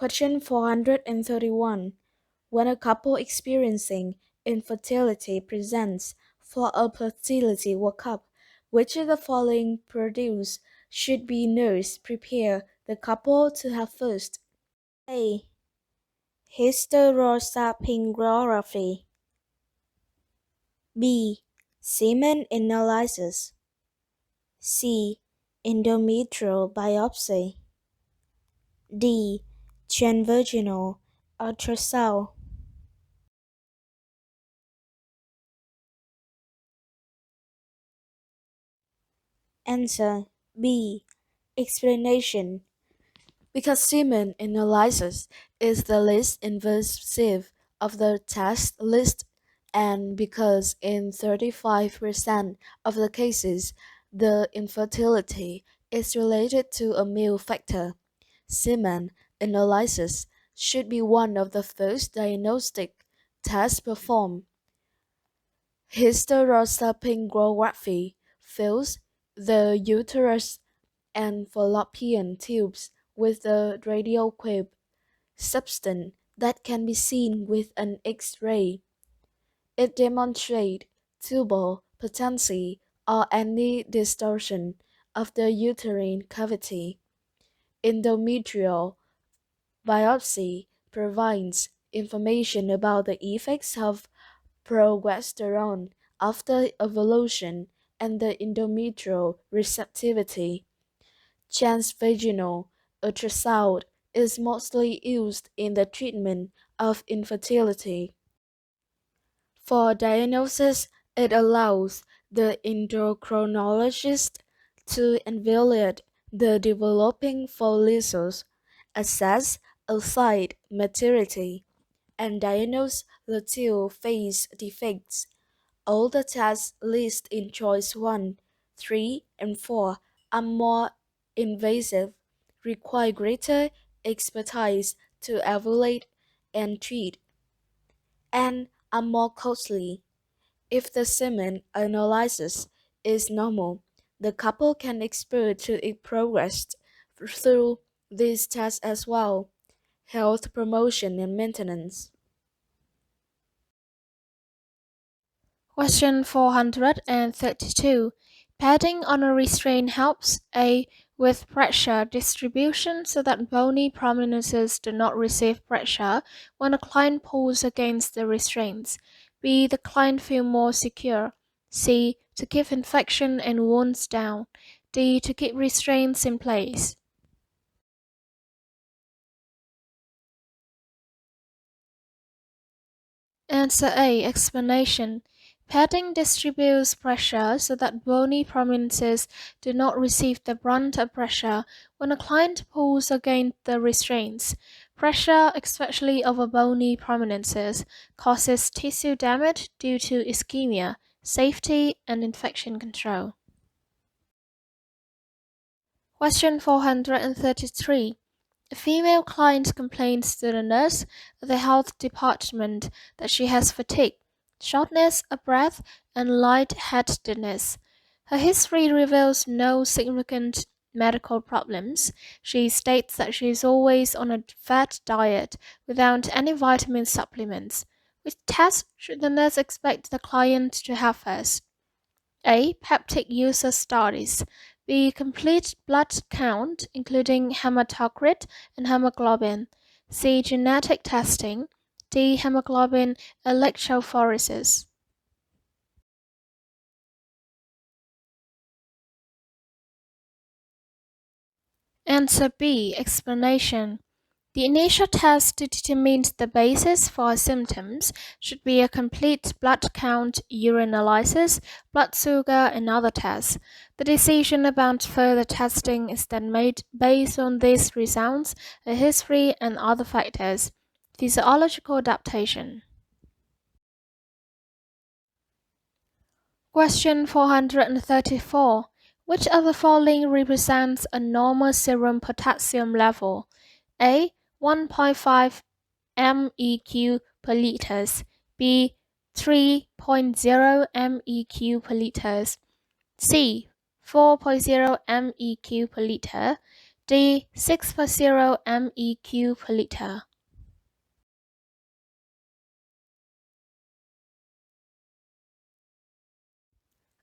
Question 431. When a couple experiencing infertility presents for a fertility workup, which of the following produce should be nurse prepare the couple to have first? A. Hysterosalpingography. B. Semen analysis. C. Endometrial biopsy. D. Transvaginal ultrasound. Answer B. Explanation. Because semen analysis is the least invasive of the test list, and because in 35% of the cases the infertility is related to a male factor, semen analysis should be one of the first diagnostic tests performed. Hysterosalpingography fills the uterus and fallopian tubes with a radioactive substance that can be seen with an X-ray. It demonstrates tubal patency or any distortion of the uterine cavity. Endometrial biopsy provides information about the effects of progesterone after ovulation and the endometrial receptivity. Transvaginal ultrasound is mostly used in the treatment of infertility. For diagnosis, it allows the endocrinologist to evaluate the developing follicles, assess oocyte maturity, and diagnose luteal phase defects. All the tests listed in choice 1, 3, and 4 are more invasive, require greater expertise to evaluate and treat, and are more costly. If the semen analysis is normal, the couple can expect to it progress through these tests as well. Health promotion and maintenance. Question 432. Padding on a restraint helps A. With pressure distribution so that bony prominences do not receive pressure when a client pulls against the restraints. B. The client feel more secure. C. To keep infection and wounds down. D. To keep restraints in place. Answer A. Explanation. Padding distributes pressure so that bony prominences do not receive the brunt of pressure when a client pulls against the restraints. Pressure, especially over bony prominences, causes tissue damage due to ischemia, safety, and infection control. Question 433. A female client complains to the nurse at the health department that she has fatigue, shortness of breath, and lightheadedness. Her history reveals no significant medical problems. She states that she is always on a fat diet without any vitamin supplements. Which test should the nurse expect the client to have first? A. Peptic user studies. B. Complete blood count, including hematocrit and hemoglobin. C. Genetic testing. D. Hemoglobin electrophoresis. Answer B. Explanation. The initial test to determine the basis for symptoms should be a complete blood count, urine analysis, blood sugar, and other tests. The decision about further testing is then made based on these results, a history, and other factors. Physiological adaptation. Question 434. Which of the following represents a normal serum potassium level? A. 1.5 MEq per liters. B. 3.0 MEq per liters. C. 4.0 MEq per liter. D. 6.0 MEQ per liter.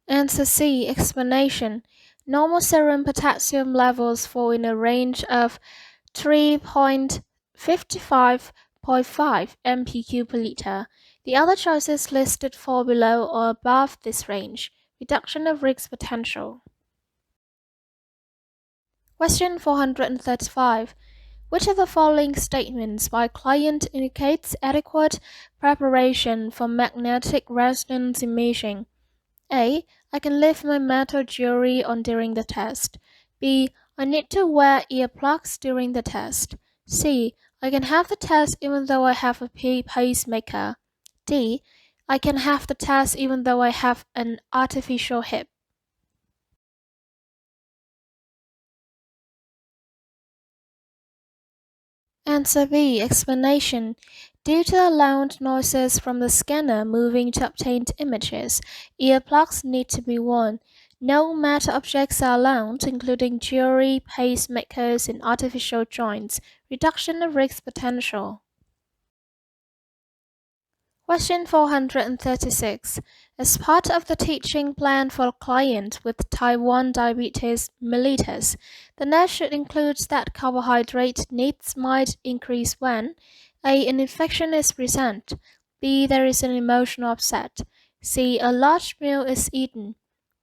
Answer C. Explanation. Normal serum potassium levels fall in a range of 3.55.5 mpq per liter. The other choices listed fall below or above this range. Reduction of risk potential. Question 435. Which of the following statements by client indicates adequate preparation for magnetic resonance imaging? A. I can leave my metal jewelry on during the test. B. I need to wear earplugs during the test. C. I can have the test even though I have a pacemaker. D. I can have the test even though I have an artificial hip. Answer B. Explanation. Due to the loud noises from the scanner moving to obtained images, earplugs need to be worn. No metal objects are allowed, including jewelry, pacemakers, and artificial joints. Reduction of risk potential. Question 436. As part of the teaching plan for a client with type 1 diabetes mellitus, the nurse should include that carbohydrate needs might increase when A. An infection is present, B. There is an emotional upset, C. A large meal is eaten,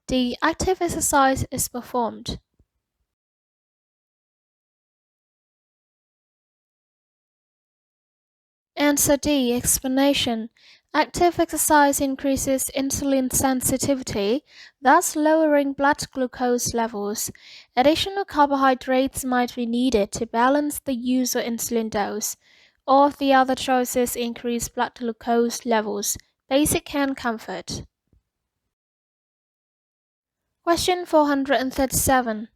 D. Active exercise is performed. Answer D. Explanation. Active exercise increases insulin sensitivity, thus lowering blood glucose levels. Additional carbohydrates might be needed to balance the use of insulin dose. All of the other choices increase blood glucose levels. Basic hand comfort. Question 437.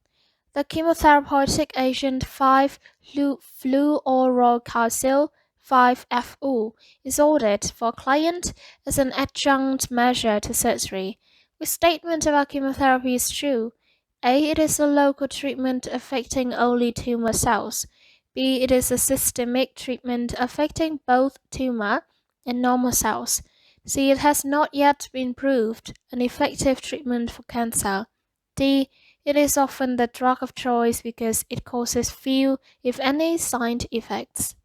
The chemotherapeutic agent 5-fluorouracil 5-FU is ordered for a client as an adjunct measure to surgery. Which statement about chemotherapy is true? A. It is a local treatment affecting only tumor cells. B. It is a systemic treatment affecting both tumor and normal cells. C. It has not yet been proved an effective treatment for cancer. D. It is often the drug of choice because it causes few, if any, side effects.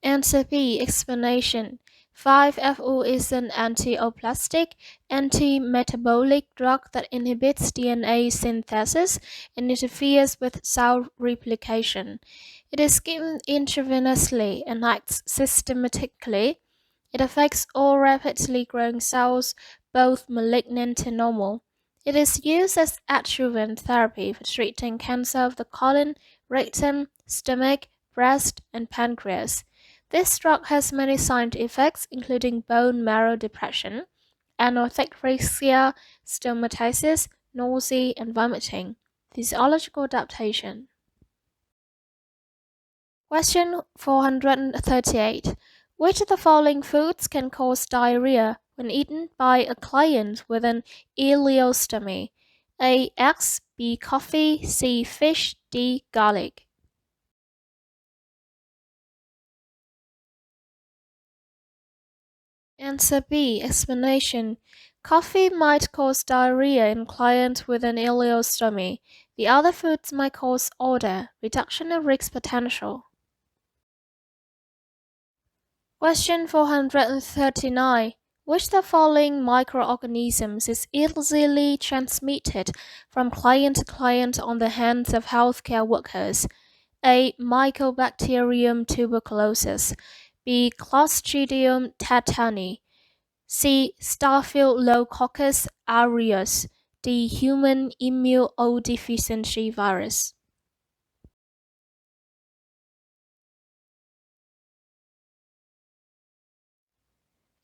Answer B. Explanation. 5-FU is an anti-oplastic, anti-metabolic drug that inhibits DNA synthesis and interferes with cell replication. It is given intravenously and acts systematically. It affects all rapidly growing cells, both malignant and normal. It is used as adjuvant therapy for treating cancer of the colon, rectum, stomach, breast, and pancreas. This drug has many side effects, including bone marrow depression, anorexia, stomatitis, nausea, and vomiting. Physiological adaptation. Question 438. Which of the following foods can cause diarrhea when eaten by a client with an ileostomy? A. Eggs, B. Coffee, C. Fish, D. Garlic. Answer B. Explanation. Coffee might cause diarrhea in client with an ileostomy. The other foods might cause odor, reduction of risk potential. Question 439. Which of the following microorganisms is easily transmitted from client to client on the hands of healthcare workers? A. Mycobacterium tuberculosis. B. Clostridium tetani. C. Staphylococcus aureus. D. Human immunodeficiency virus.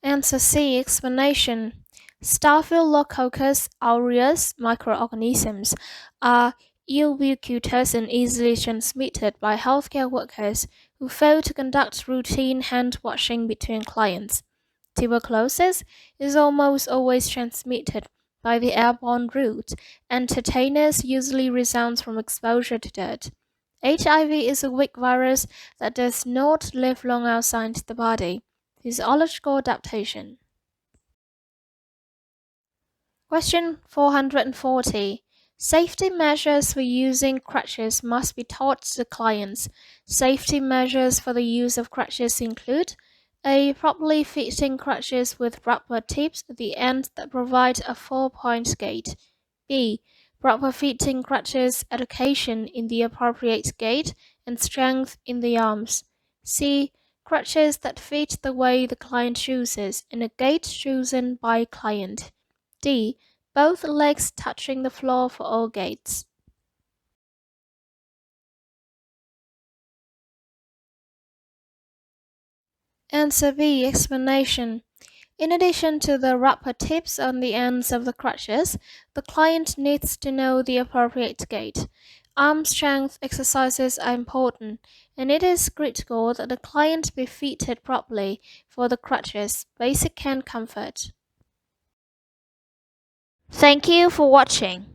Answer C. Explanation. Staphylococcus aureus microorganisms are ubiquitous and easily transmitted by healthcare workers who fail to conduct routine hand washing between clients. Tuberculosis is almost always transmitted by the airborne route, and tetanus usually results from exposure to dirt. HIV is a weak virus that does not live long outside the body. Physiological adaptation. Question 440. Safety measures for using crutches must be taught to clients. Safety measures for the use of crutches include a properly fitting crutches with rubber tips at the end that provide a 4-point gait. B. Proper fitting crutches education in the appropriate gait and strength in the arms. C. Crutches that fit the way the client chooses and a gait chosen by client. D. Both legs touching the floor for all gaits. Answer B. Explanation. In addition to the rubber tips on the ends of the crutches, the client needs to know the appropriate gait. Arm strength exercises are important, and it is critical that the client be fitted properly for the crutches' basic hand comfort. Thank you for watching.